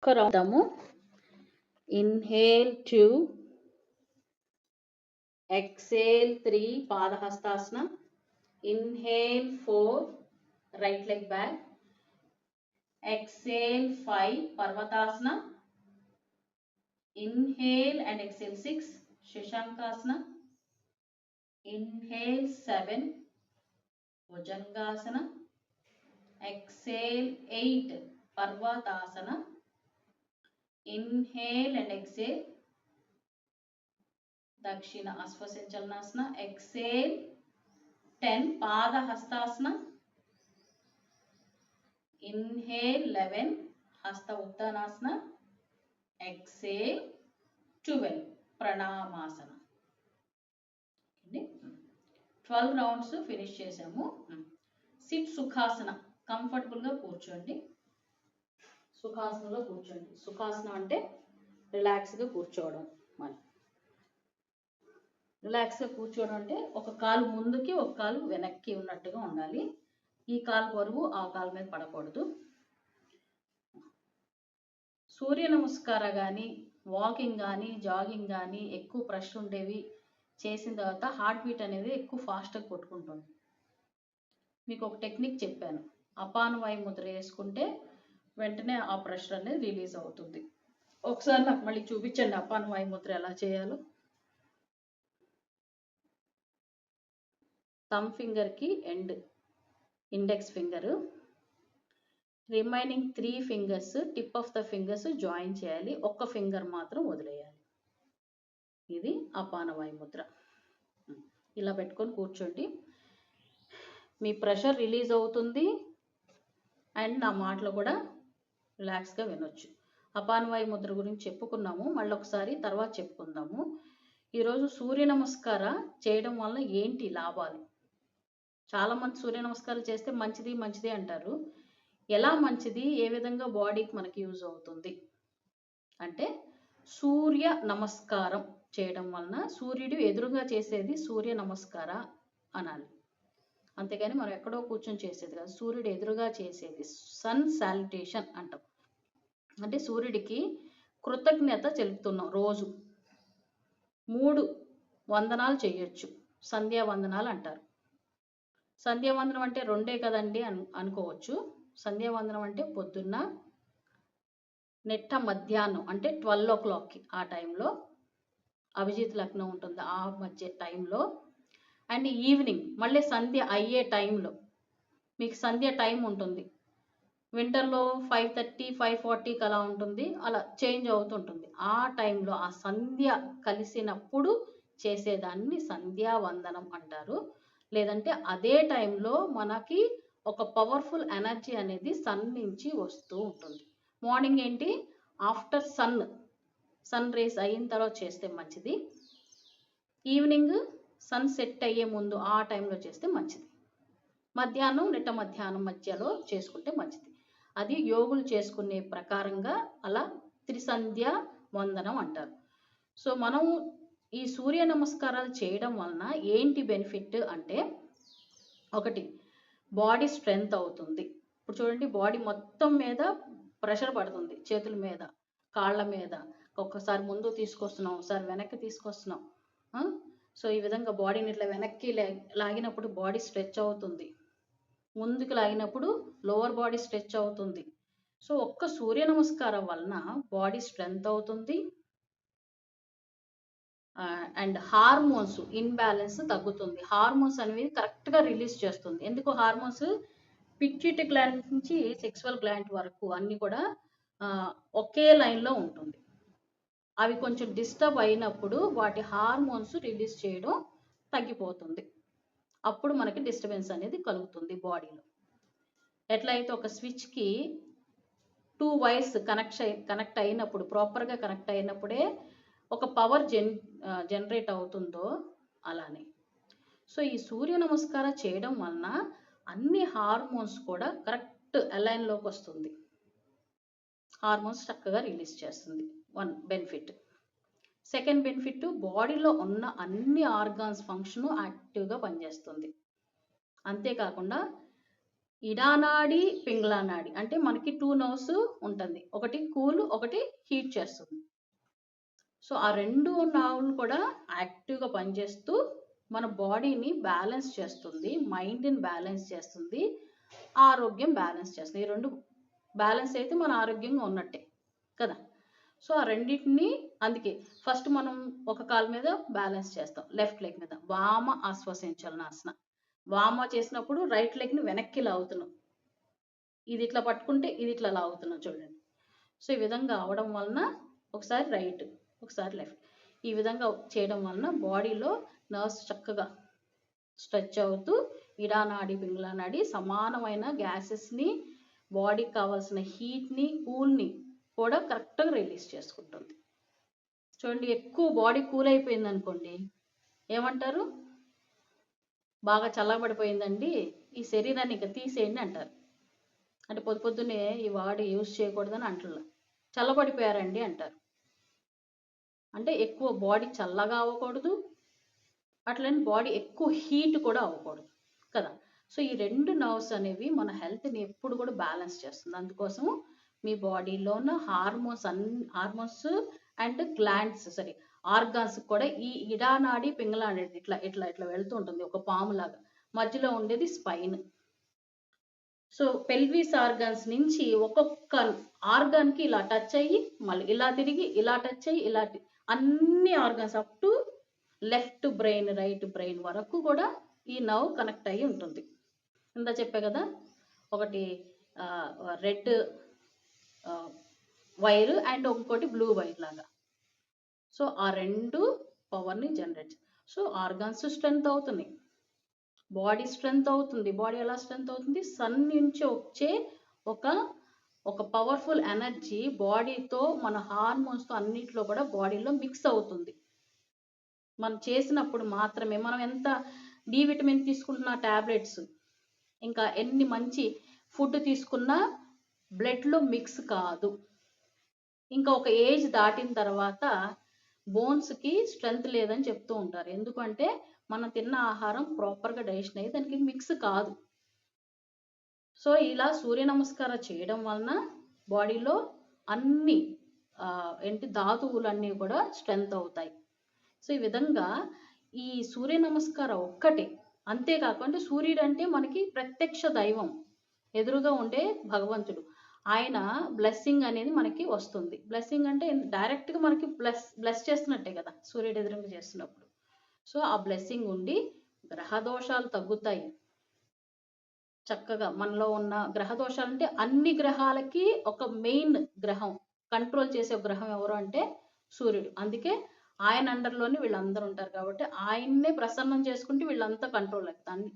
Karadamu. Inhale 2, exhale 3, Padahastasana. Inhale 4, right leg back. Exhale 5, Parvatasana. Inhale and exhale 6, Shashankasana. Inhale 7, Bhujangasana. Exhale 8, Parvatasana. Inhale and exhale, Dakshina Asvasanchalanasana. Exhale 10, Padahastasana. Inhale 11, Hasta Uttanasana. Exhale 12, Pranamasana. 12 rounds finish చేసాము. SIT Sukhasana, కంఫర్టబుల్గా కూర్చోండి. సుఖాసనలో కూర్చోండి. సుఖాసనం అంటే రిలాక్స్గా కూర్చోవడం. మరి రిలాక్స్గా కూర్చోవడం అంటే ఒక కాలు ముందుకి ఒక కాలు వెనక్కి ఉన్నట్టుగా ఉండాలి. ఈ కాలు బరువు ఆ కాలు మీద పడకూడదు. సూర్య నమస్కార కానీ వాకింగ్ కానీ జాగింగ్ కానీ ఎక్కువ ప్రెషర్ ఉండేవి చేసిన తర్వాత హార్ట్ బీట్ అనేది ఎక్కువ ఫాస్ట్గా కొట్టుకుంటుంది. మీకు ఒక టెక్నిక్ చెప్పాను, అపానవాయు ముద్ర వేసుకుంటే వెంటనే ఆ ప్రెషర్ అనేది రిలీజ్ అవుతుంది. ఒకసారి నాకు మళ్ళీ చూపించండి అపానవాయు ముద్ర ఎలా చేయాలో. థమ్ ఫింగర్కి and index finger, remaining 3 fingers tip of the fingers join చేయాలి. ఒక్క ఫింగర్ మాత్రం వదిలేయాలి. ఇది అపానవాయు ముద్ర. ఇలా పెట్టుకొని కూర్చోండి. మీ ప్రెషర్ రిలీజ్ అవుతుంది అండ్ నా మాటలు కూడా రిలాక్స్గా వినొచ్చు. అపానవాయు ముద్ర గురించి చెప్పుకున్నాము, మళ్ళీ ఒకసారి తర్వాత చెప్పుకుందాము. ఈరోజు సూర్య నమస్కార చేయడం వల్ల ఏంటి లాభాలు? చాలామంది సూర్య నమస్కారాలు చేస్తే మంచిది మంచిది అంటారు. ఎలా మంచిది, ఏ విధంగా బాడీకి మనకి యూజ్ అవుతుంది అంటే, సూర్య నమస్కారం చేయడం వలన సూర్యుడు ఎదురుగా చేసేది సూర్య నమస్కార అనాలి. అంతేగాని మనం ఎక్కడో కూర్చొని చేసేది కాదు, సూర్యుడు ఎదురుగా చేసేది. సన్ సాల్యుటేషన్ అంటాం. అంటే సూర్యుడికి కృతజ్ఞత తెలుపుతున్నాం. రోజు 3 వందనాలు చేయొచ్చు. సంధ్యావందనాలు అంటారు. సంధ్యావందనం అంటే 2 కదండి అనుకోవచ్చు. సంధ్యావందనం అంటే పొద్దున్న, నెట్ట మధ్యాహ్నం అంటే 12 o'clockకి ఆ టైంలో అభిజిత్ లగ్నం ఉంటుంది, ఆ మధ్య టైంలో. అండ్ ఈవినింగ్ మళ్ళీ సంధ్య అయ్యే టైంలో మీకు సంధ్య టైం ఉంటుంది. వింటర్లో 5:30 5:40కి అలా ఉంటుంది, అలా చేంజ్ అవుతుంటుంది. ఆ టైంలో ఆ సంధ్య కలిసినప్పుడు చేసేదాన్ని సంధ్యావందనం అంటారు. లేదంటే అదే టైంలో మనకి ఒక పవర్ఫుల్ ఎనర్జీ అనేది సన్ నుంచి వస్తూ ఉంటుంది. మార్నింగ్ ఏంటి, ఆఫ్టర్ సన్ రేస్ అయిన తర్వాత చేస్తే మంచిది. ఈవినింగ్ సన్ సెట్ అయ్యే ముందు ఆ టైంలో చేస్తే మంచిది. మధ్యాహ్నం నెట్ట మధ్యాహ్నం మధ్యలో చేసుకుంటే మంచిది. అది యోగులు చేసుకునే ప్రకారంగా అలా త్రిసంధ్య వందనం అంటారు. సో మనం ఈ సూర్య నమస్కారాలు చేయడం వలన ఏంటి బెనిఫిట్ అంటే, ఒకటి బాడీ స్ట్రెంగ్త్ అవుతుంది. ఇప్పుడు చూడండి, బాడీ మొత్తం మీద ప్రెషర్ పడుతుంది, చేతుల మీద కాళ్ళ మీద. ఒక్కసారి ముందు తీసుకొస్తున్నాం, ఒకసారి వెనక్కి తీసుకొస్తున్నాం. సో ఈ విధంగా బాడీని ఇట్లా వెనక్కి లాగినప్పుడు బాడీ స్ట్రెచ్ అవుతుంది, ముందుకు లాగినప్పుడు లోవర్ బాడీ స్ట్రెచ్ అవుతుంది. సో ఒక్క సూర్య నమస్కారం వలన బాడీ స్ట్రెంగ్త్ అవుతుంది అండ్ హార్మోన్స్ ఇన్బ్యాలెన్స్ తగ్గుతుంది. హార్మోన్స్ అనేవి కరెక్ట్గా రిలీజ్ చేస్తుంది. ఎందుకు హార్మోన్స్, పిట్యూటరీ గ్లాండ్ నుంచి సెక్సువల్ గ్లాండ్ వరకు అన్నీ కూడా ఒకే లైన్లో ఉంటుంది. అవి కొంచెం డిస్టర్బ్ అయినప్పుడు వాటి హార్మోన్స్ రిలీజ్ చేయడం తగ్గిపోతుంది. అప్పుడు మనకి డిస్టర్బెన్స్ అనేది కలుగుతుంది బాడీలో. ఎట్లయితే ఒక స్విచ్కి 2 వైర్స్ కనెక్ట్ అయినప్పుడు, ప్రాపర్గా కనెక్ట్ అయినప్పుడే ఒక పవర్ జనరేట్ అవుతుందో అలానే. సో ఈ సూర్య నమస్కారం చేయడం వలన అన్ని హార్మోన్స్ కూడా కరెక్ట్ అలైన్లోకి వస్తుంది. హార్మోన్స్ చక్కగా రిలీజ్ చేస్తుంది. 1 బెనిఫిట్. సెకండ్ బెనిఫిట్, బాడీలో ఉన్న అన్ని ఆర్గాన్స్ ఫంక్షన్ యాక్టివ్గా పనిచేస్తుంది. అంతేకాకుండా ఇడానాడి పింగళానాడి అంటే మనకి 2 నర్వ్స్ ఉంటుంది. ఒకటి కూల్, ఒకటి హీట్ చేస్తుంది. సో ఆ 2 నర్వ్‌లు కూడా యాక్టివ్‌గా పనిచేస్తూ మన బాడీని బ్యాలెన్స్ చేస్తుంది. మైండ్‌ని బ్యాలెన్స్ చేస్తుంది. ఆరోగ్యం బ్యాలెన్స్ చేస్తుంది. ఈ 2 బ్యాలెన్స్ అయితే మన ఆరోగ్యంగా ఉన్నట్టే కదా! సో ఆ రెండిటిని అందుకే ఫస్ట్ మనం ఒక కాలు మీద బ్యాలెన్స్ చేస్తాం. లెఫ్ట్ లెగ్ మీద. వామ ఆశ్వసించలనాసన. వామ చేసినప్పుడు రైట్ లెగ్‌ని వెనక్కి లాగుతున్నాం. ఇది ఇట్లా పట్టుకుంటే ఇది ఇట్లా లాగుతున్నాం చూడండి. సో ఈ విధంగా అవ్వడం వలన ఒకసారి రైట్, ఒకసారి లెఫ్ట్. ఈ విధంగా చేయడం వలన బాడీలో నర్వ్స్ చక్కగా స్ట్రెచ్ అవుతూ ఇడానాడి పింగళానాడి సమానమైన గ్యాసెస్ని, బాడీకి కావాల్సిన హీట్ని, కూల్ని కూడా కరెక్ట్‌గా రిలీజ్ చేసుకుంటుంది. చూడండి ఎక్కువ బాడీ కూల్ అయిపోయింది అనుకోండి, ఏమంటారు? బాగా చల్లబడిపోయిందండి, ఈ శరీరాన్ని ఇక తీసేయండి అంటారు. అంటే పొద్దున్నే ఈ వాడి యూజ్ చేయకూడదని అంటున్నా. చల్లబడిపోయారండి అంటారు. అంటే ఎక్కువ బాడీ చల్లగా అవ్వకూడదు, అట్లనే బాడీ ఎక్కువ హీట్ కూడా అవ్వకూడదు కదా! సో ఈ 2 నర్వ్స్ అనేవి మన హెల్త్‌ని ఎప్పుడు కూడా బ్యాలెన్స్ చేస్తుంది. అందుకోసం మీ బాడీలో ఉన్న హార్మోన్స్ అండ్ ఆర్గాన్స్ కూడా ఈ ఇడానాడి పింగళానాడి ఇట్లా ఇట్లా ఇట్లా వెళ్తూ ఉంటుంది ఒక పాములాగా. మధ్యలో ఉండేది స్పైన్. సో పెల్విస్ ఆర్గాన్స్ నుంచి ఒక్కొక్క ఆర్గాన్‌కి ఇలా టచ్ అయ్యి, మళ్ళీ ఇలా తిరిగి, ఇలా టచ్ అయ్యి, అన్ని organs up to left brain, right brain వరకు కూడా ఈ నర్వ్ కనెక్ట్ అయ్యి ఉంటుంది. ఇందా చెప్పా కదా! ఒకటి రెడ్ వైర్ అండ్ ఇంకోటి బ్లూ వైర్ లాగా. సో ఆ 2 పవర్‌ని జనరేట్. సో ఆర్గాన్స్ స్ట్రెంత్ అవుతున్నాయి. బాడీ స్ట్రెంత్ అవుతుంది. బాడీ ఎలా స్ట్రెంత్ అవుతుంది? సన్ నుంచి వచ్చే ఒక ఒక పవర్ఫుల్ ఎనర్జీ బాడీతో మన హార్మోన్స్‌తో అన్నిట్లో కూడా బాడీలో మిక్స్ అవుతుంది. మనం చేసినప్పుడు మాత్రమే మనం ఎంత డి విటమిన్ తీసుకుంటున్న టాబ్లెట్స్, ఇంకా ఎన్ని మంచి ఫుడ్ తీసుకున్నా బ్లడ్‌లో మిక్స్ కాదు. ఇంకా ఒక ఏజ్ దాటిన తర్వాత బోన్స్‌కి స్ట్రెంత్ లేదని చెప్తూ ఉంటారు. ఎందుకంటే మనం తిన్న ఆహారం ప్రాపర్‌గా డైజెషన్ అయ్యి దానికి మిక్స్ కాదు. సో ఇలా సూర్య నమస్కారం చేయడం వలన బాడీలో అన్ని ధాతువులన్నీ కూడా స్ట్రెంత్ అవుతాయి. సో ఈ విధంగా ఈ సూర్య నమస్కారం ఒక్కటే. అంతేకాకుండా సూర్యుడు అంటే మనకి ప్రత్యక్ష దైవం. ఎదురుగా ఉండే భగవంతుడు. ఆయన బ్లెస్సింగ్ అనేది మనకి వస్తుంది. బ్లెస్సింగ్ అంటే డైరెక్ట్‌గా మనకి బ్లెస్ చేస్తున్నట్టే కదా! సూర్యుడు ఎదురుంగా చేస్తున్నప్పుడు. సో ఆ బ్లెస్సింగ్ ఉండి గ్రహ దోషాలు తగ్గుతాయి. చక్కగా మనలో ఉన్న గ్రహ దోషాలంటే అన్ని గ్రహాలకి ఒక మెయిన్ గ్రహం, కంట్రోల్ చేసే గ్రహం ఎవరు అంటే సూర్యుడు. అందుకే ఆయన అండర్‌లోనే వీళ్ళందరూ ఉంటారు కాబట్టి ఆయన్నే ప్రసన్నం చేసుకుంటే వీళ్ళంతా కంట్రోల్ అవుతారు. అన్ని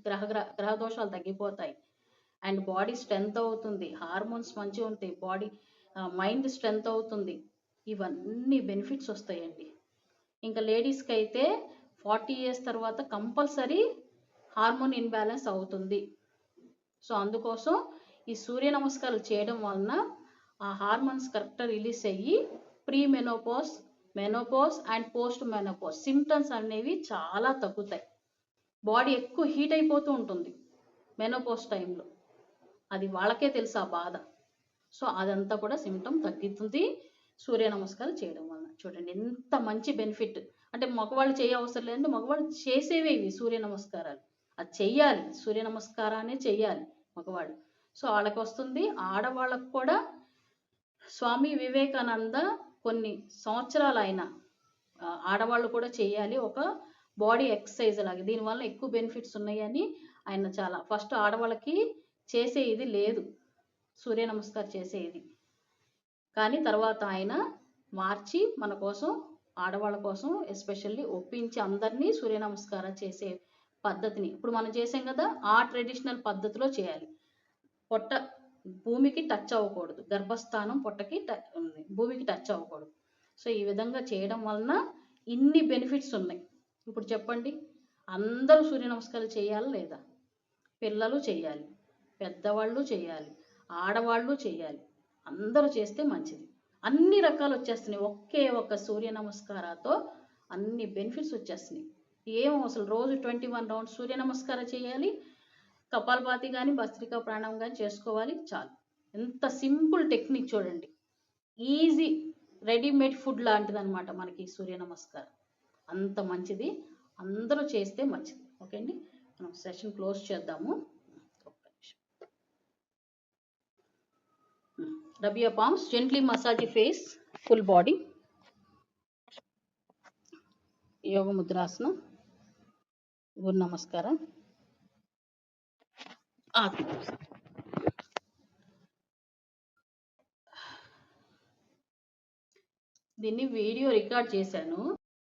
గ్రహ దోషాలు తగ్గిపోతాయి. అండ్ బాడీ స్ట్రెంత్ అవుతుంది. హార్మోన్స్ మంచిగా ఉంటాయి. మైండ్ స్ట్రెంత్ అవుతుంది. ఇవన్నీ బెనిఫిట్స్ వస్తాయండి. ఇంకా లేడీస్‌కి అయితే 40 ఇయర్స్ తర్వాత కంపల్సరీ హార్మోన్ ఇంబాలెన్స్ అవుతుంది. సో అందుకోసం ఈ సూర్య నమస్కారాలు చేయడం వలన ఆ హార్మోన్స్ కరెక్ట్‌గా రిలీజ్ అయ్యి pre menopause and post menopause symptoms అనేవి చాలా తగ్గుతాయి. బాడీ ఎక్కువ హీట్ అయిపోతూ ఉంటుంది మెనోపాజ్ టైంలో. అది వాళ్ళకే తెలుసు ఆ బాధ. సో అదంతా కూడా సిమ్టమ్ తగ్గుతుంది సూర్య నమస్కారాలు చేయడం వలన. చూడండి ఎంత మంచి బెనిఫిట్. అంటే మగవాళ్ళు చేయవసరం లేదంటే మగవాళ్ళు చేసేవే ఇవి సూర్య నమస్కారాలు. అది చెయ్యాలి. సూర్య నమస్కారాన్ని చెయ్యాలి మగవాళ్ళు. సో వాళ్ళకి వస్తుంది. ఆడవాళ్ళకు కూడా స్వామి వివేకానంద కొన్ని సంవత్సరాలు ఆయన ఆడవాళ్ళు కూడా చేయాలి ఒక బాడీ ఎక్సర్సైజ్ లాగా. దీనివల్ల ఎక్కువ బెనిఫిట్స్ ఉన్నాయని ఆయన చాలా ఫస్ట్ ఆడవాళ్ళకి చేసే ఇది లేదు, సూర్య నమస్కారం చేసే ఇది. కానీ తర్వాత ఆయన మార్చి మన కోసం, ఆడవాళ్ళ కోసం ఎస్పెషల్లీ ఒప్పించి అందరినీ సూర్య నమస్కారం చేసే పద్ధతిని ఇప్పుడు మనం చేసాం కదా, ఆ ట్రెడిషనల్ పద్ధతిలో చేయాలి. పొట్ట భూమికి టచ్ అవ్వకూడదు. గర్భస్థానం పొట్టకి భూమికి టచ్ అవ్వకూడదు. సో ఈ విధంగా చేయడం వలన ఇన్ని బెనిఫిట్స్ ఉన్నాయి. ఇప్పుడు చెప్పండి, అందరూ సూర్య నమస్కారాలు చేయాలా లేదా? పిల్లలు చేయాలి, పెద్దవాళ్ళు చేయాలి, ఆడవాళ్ళు చేయాలి. అందరూ చేస్తే మంచిది. అన్ని రకాలు వచ్చేస్తున్నాయి. ఒకే ఒక సూర్య నమస్కారాలతో అన్ని బెనిఫిట్స్ వచ్చేస్తున్నాయి. ఏం అసలు రోజు 21 రౌండ్స్ సూర్య నమస్కారం చేయాలి. కపాలపాతి కానీ భస్త్రికా ప్రాణాయామం కానీ చేసుకోవాలి చాలు. ఎంత సింపుల్ టెక్నిక్ చూడండి. ఈజీ రెడీమేడ్ ఫుడ్ లాంటిది అనమాట మనకి సూర్య నమస్కారం. అంత మంచిది, అందరూ చేస్తే మంచిది. ఓకే అండి, మనం సెషన్ క్లోజ్ చేద్దాము. Rub your palms, gently massage the face, full body. యోగ ముద్రాసనం, గురు నమస్కారం. దీన్ని వీడియో రికార్డ్ చేశాను.